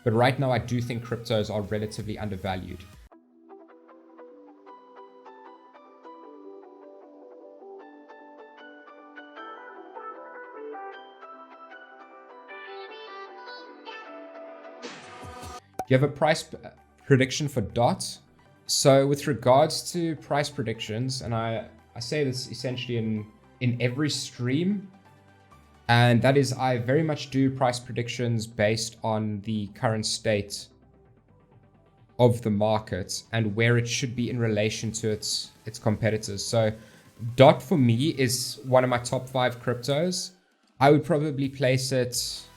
But right now, I do think cryptos are relatively undervalued. Do you have a price prediction for DOT? So with regards to price predictions, and I say this essentially in every stream, and that is I very much do price predictions based on the current state of the market and where it should be in relation to its competitors. So DOT for me is one of my top 5 cryptos. I would probably place it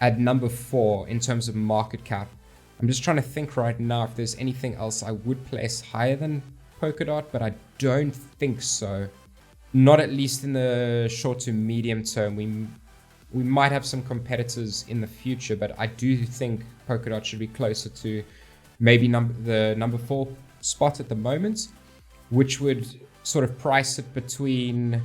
at number 4 in terms of market cap. I'm just trying to think right now if there's anything else I would place higher than Polkadot, but I don't think so. Not at least in the short to medium term. We might have some competitors in the future, but I do think Polkadot should be closer to maybe the number 4 spot at the moment, which would sort of price it between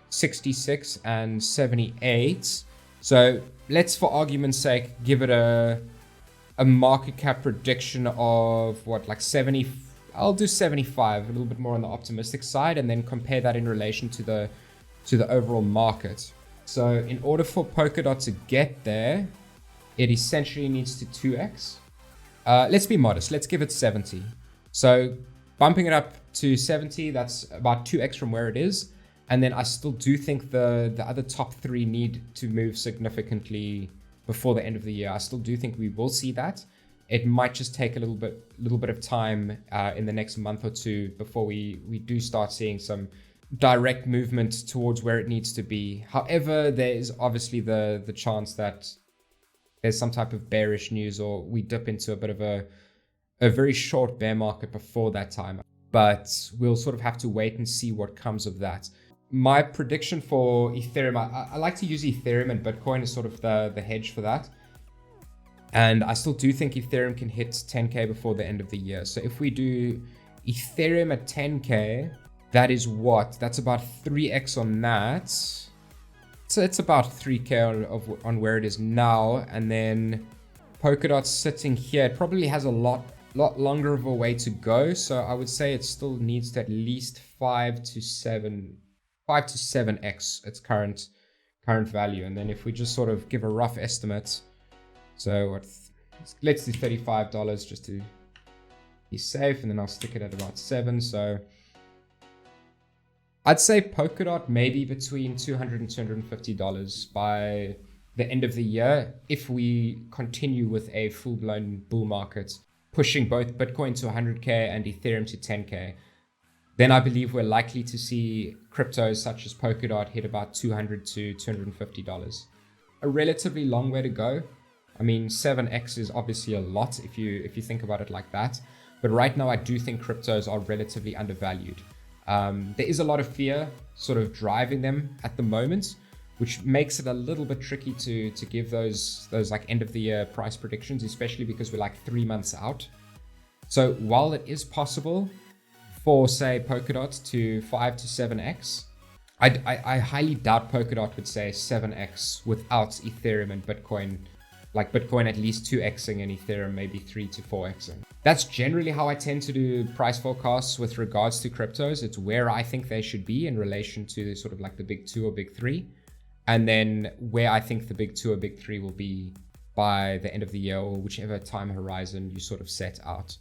66 and 78. So let's, for argument's sake, give it a market cap prediction of what, like 70. I'll do 75, a little bit more on the optimistic side, and then compare that in relation to the overall market. So in order for Polkadot to get there, it essentially needs to 2x. Let's be modest. Let's give it 70. So bumping it up to 70, that's about 2x from where it is. And then I still do think the other top 3 need to move significantly before the end of the year. I still do think we will see that. It might just take a little bit of time in the next month or 2 before we do start seeing some direct movement towards where it needs to be. However, there is obviously the chance that there's some type of bearish news or we dip into a bit of a very short bear market before that time. But we'll sort of have to wait and see what comes of that. My prediction for Ethereum, I like to use Ethereum and Bitcoin as sort of the hedge for that. And I still do think Ethereum can hit 10K before the end of the year. So if we do Ethereum at 10K, that is what? That's about 3x on that. So it's about 3K on where it is now. And then Polkadot sitting here, it probably has a lot longer of a way to go. So I would say it still needs to at least 5 to 7x its current value. And then if we just sort of give a rough estimate, so let's do $35 just to be safe, and then I'll stick it at about 7. So I'd say Polkadot maybe between $200 and $250 by the end of the year if we continue with a full-blown bull market, pushing both Bitcoin to 100K and Ethereum to 10K. Then I believe we're likely to see cryptos such as Polkadot hit about $200 to $250. A relatively long way to go. I mean, 7x is obviously a lot if you think about it like that. But right now, I do think cryptos are relatively undervalued. There is a lot of fear sort of driving them at the moment, which makes it a little bit tricky to give those like end of the year price predictions, especially because we're like 3 months out. So while it is possible for, say, Polkadot to 5 to 7x, I highly doubt Polkadot would say 7x without Ethereum and Bitcoin. Like Bitcoin at least 2xing and Ethereum maybe 3 to 4xing. That's generally how I tend to do price forecasts with regards to cryptos. It's where I think they should be in relation to sort of like the big 2 or big 3. And then where I think the big 2 or big 3 will be by the end of the year or whichever time horizon you sort of set out.